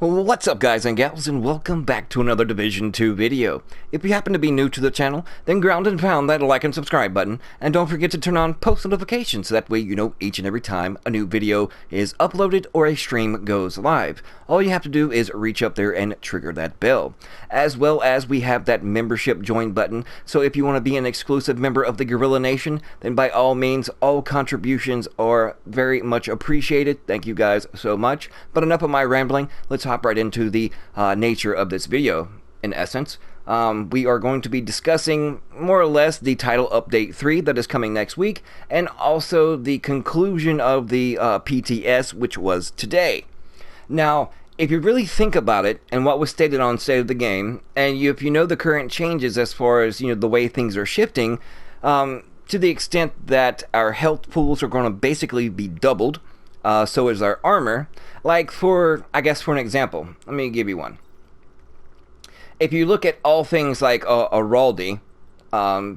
What's up, guys and gals, and welcome back to another Division 2 video. If you happen to be new to the channel, then ground and pound that like and subscribe button, and don't forget to turn on post notifications so that way you know each and every time a new video is uploaded or a stream goes live. All you have to do is reach up there and trigger that bell. As well as we have that membership join button, so if you want to be an exclusive member of the Gorilla Nation, then by all means, all contributions are very much appreciated. Thank you guys so much. But enough of my rambling, let's hop right into the nature of this video. In essence, we are going to be discussing more or less the title update 3 that is coming next week, and also the conclusion of the PTS, which was today. Now, if you really think about it and what was stated on State of the Game, and if you know the current changes as far as the way things are shifting, to the extent that our health pools are going to basically be doubled, so is our armor. Like for an example, let me give you one. If you look at all things like Araldi,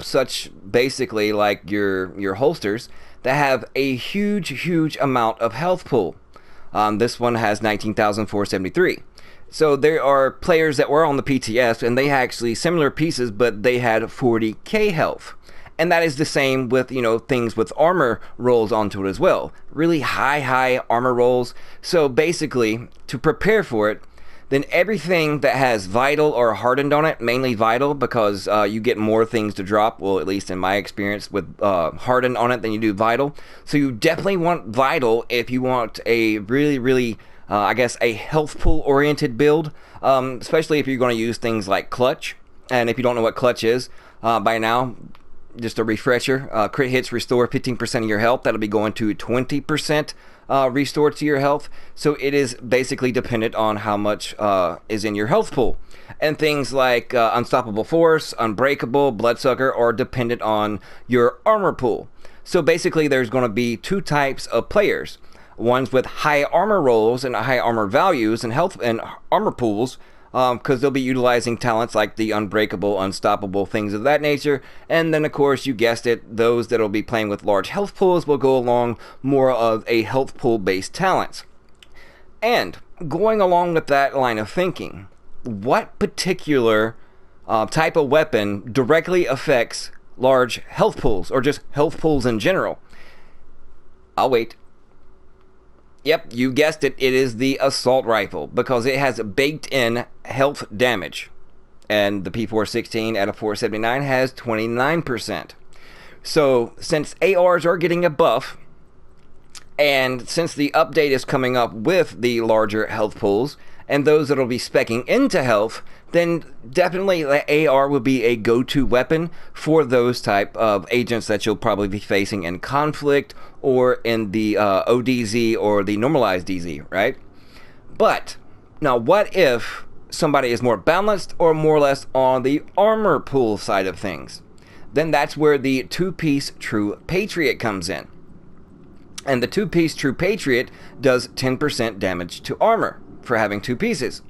such basically like your holsters that have a huge amount of health pool. This one has 19,473. So there are players that were on the PTS and they had actually similar pieces, but they had 40k health. And that is the same with, things with armor rolls onto it as well. Really high armor rolls. So basically, to prepare for it, then everything that has vital or hardened on it, mainly vital, because you get more things to drop, well, at least in my experience, with hardened on it than you do vital. So you definitely want vital if you want a really, a health pool oriented build, especially if you're going to use things like clutch. And if you don't know what clutch is, by now, just a refresher, crit hits restore 15% of your health. That'll be going to 20% restore to your health. So it is basically dependent on how much is in your health pool. And things like Unstoppable Force, Unbreakable, Bloodsucker are dependent on your armor pool. So basically there's going to be two types of players. Ones with high armor rolls and high armor values and health and armor pools, because they'll be utilizing talents like the Unbreakable, Unstoppable, things of that nature. And then, of course, you guessed it, those that will be playing with large health pools will go along more of a health pool-based talents. And going along with that line of thinking, what particular type of weapon directly affects large health pools, or just health pools in general? I'll wait. Yep, you guessed it, it is the assault rifle, because it has baked in health damage. And the P416 out of 479 has 29%. So, since ARs are getting a buff, and since the update is coming up with the larger health pools, and those that will be speccing into health, then definitely the AR will be a go-to weapon for those type of agents that you'll probably be facing in conflict or in the ODZ or the normalized DZ, right? But now what if somebody is more balanced or more or less on the armor pool side of things? Then that's where the two-piece True Patriot comes in. And the two-piece True Patriot does 10% damage to armor for having two pieces.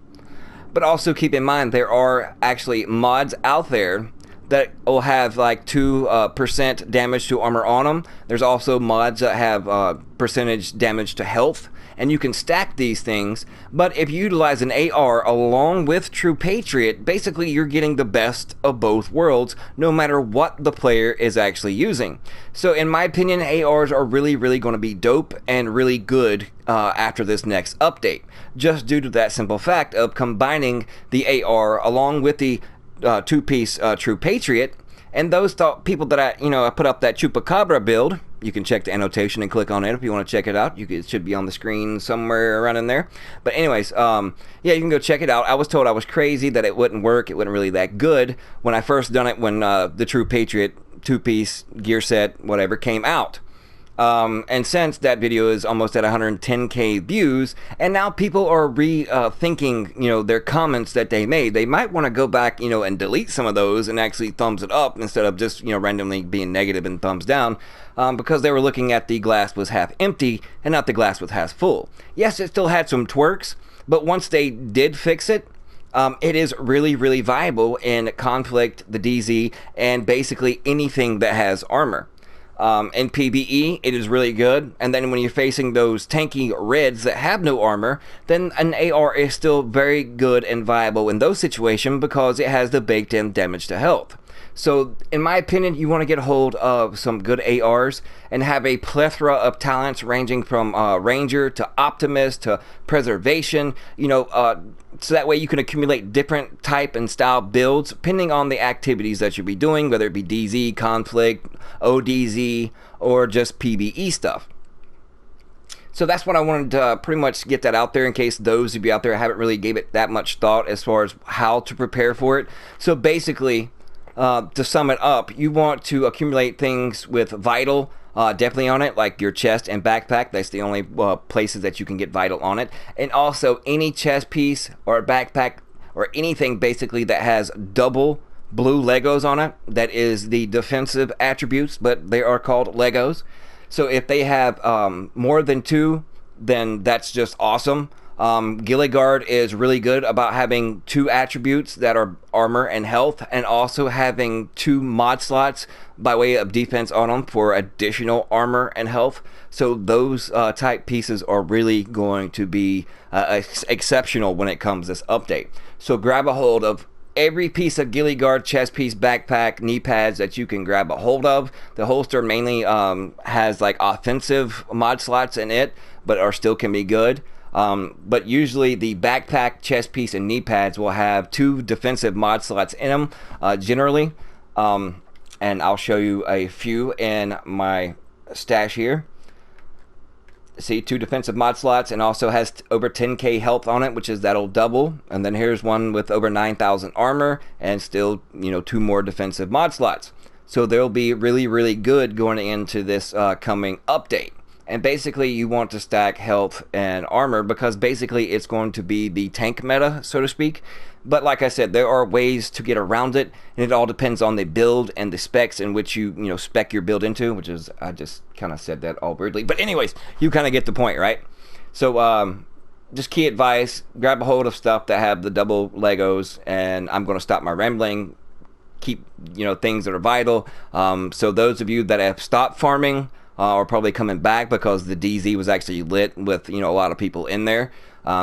But also keep in mind there are actually mods out there that will have like 2% damage to armor on them. There's also mods that have percentage damage to health, and you can stack these things. But if you utilize an AR along with True Patriot, basically you're getting the best of both worlds, no matter what the player is actually using. So in my opinion, ARs are really going to be dope and really good after this next update, just due to that simple fact of combining the AR along with the two-piece True Patriot. And those people that I put up that Chupacabra build, you can check the annotation and click on it if you want to check it out. It should be on the screen somewhere around in there. But anyways, yeah, you can go check it out. I was told I was crazy, that it wouldn't work, it wasn't really that good when I first done it, when the True Patriot two-piece gear set, whatever, came out. And since that video is almost at 110k views, and now people are rethinking, their comments that they made. They might want to go back, and delete some of those and actually thumbs it up instead of just, randomly being negative and thumbs down, because they were looking at the glass was half empty and not the glass was half full. Yes, it still had some twerks, but once they did fix it, it is really viable in conflict, the DZ, and basically anything that has armor. In PvE, it is really good. And then when you're facing those tanky reds that have no armor, then an AR is still very good and viable in those situations because it has the baked-in damage to health. So, in my opinion, you want to get a hold of some good ARs and have a plethora of talents ranging from Ranger to Optimist to Preservation, so that way you can accumulate different type and style builds depending on the activities that you'll be doing, whether it be DZ, Conflict, ODZ, or just PvE stuff. So that's what I wanted to pretty much get that out there in case those of you out there haven't really gave it that much thought as far as how to prepare for it. So basically, to sum it up, you want to accumulate things with Vital definitely on it, like your chest and backpack. That's the only places that you can get Vital on it. And also any chest piece or backpack or anything basically that has double blue Legos on it. That is the defensive attributes, but they are called Legos. So if they have more than two, then that's just awesome. Gilligard is really good about having two attributes that are armor and health, and also having two mod slots by way of defense on them for additional armor and health. So those type pieces are really going to be exceptional when it comes to this update. So grab a hold of every piece of Gilligard, chest piece, backpack, knee pads that you can grab a hold of. The holster mainly has like offensive mod slots in it, but are still can be good. But usually the backpack, chest piece, and knee pads will have two defensive mod slots in them, generally. And I'll show you a few in my stash here. See, two defensive mod slots, and also has over 10k health on it, which is that'll double. And then here's one with over 9,000 armor, and still, two more defensive mod slots. So they'll be really, really good going into this coming update. And basically you want to stack health and armor because basically it's going to be the tank meta, so to speak. But like I said, there are ways to get around it, and it all depends on the build and the specs in which you spec your build into, which is, I just kind of said that all weirdly. But anyways, you kind of get the point, right? So just key advice, grab a hold of stuff that have the double Legos, and I'm going to stop my rambling. Keep things that are vital. So those of you that have stopped farming are probably coming back because the DZ was actually lit with a lot of people in there.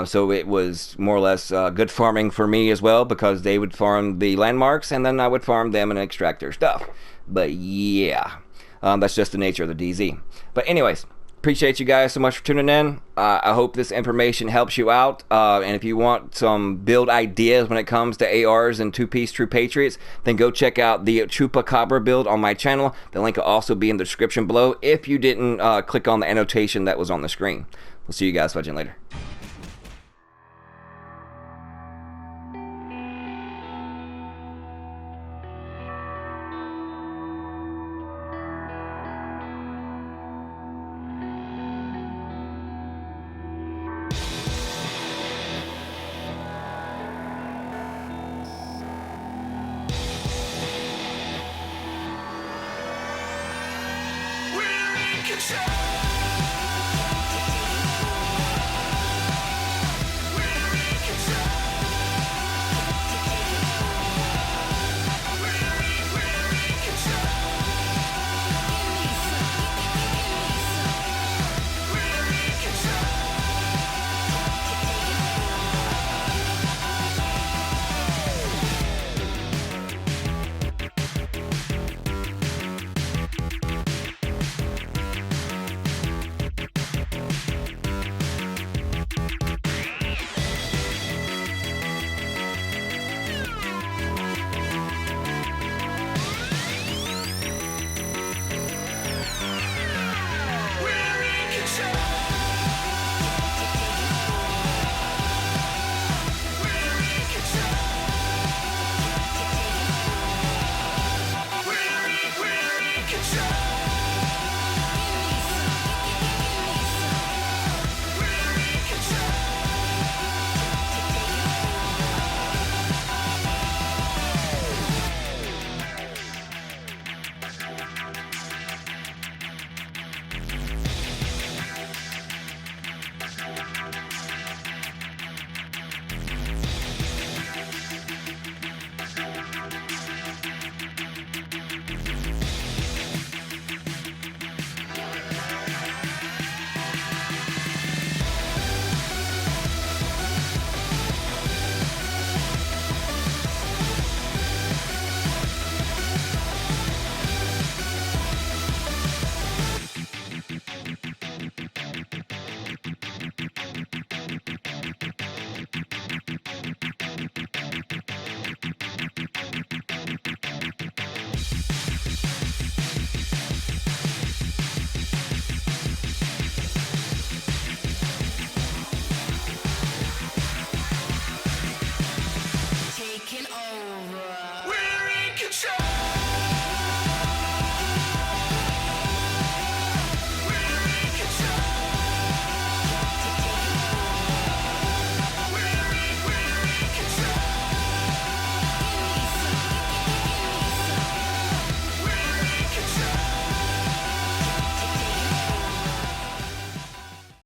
So it was more or less good farming for me as well, because they would farm the landmarks and then I would farm them and extract their stuff. But yeah, that's just the nature of the DZ. But anyways, appreciate you guys so much for tuning in. I hope this information helps you out. And if you want some build ideas when it comes to ARs and two-piece True Patriots, then go check out the Chupacabra build on my channel. The link will also be in the description below if you didn't click on the annotation that was on the screen. We'll see you guys watching later. Control.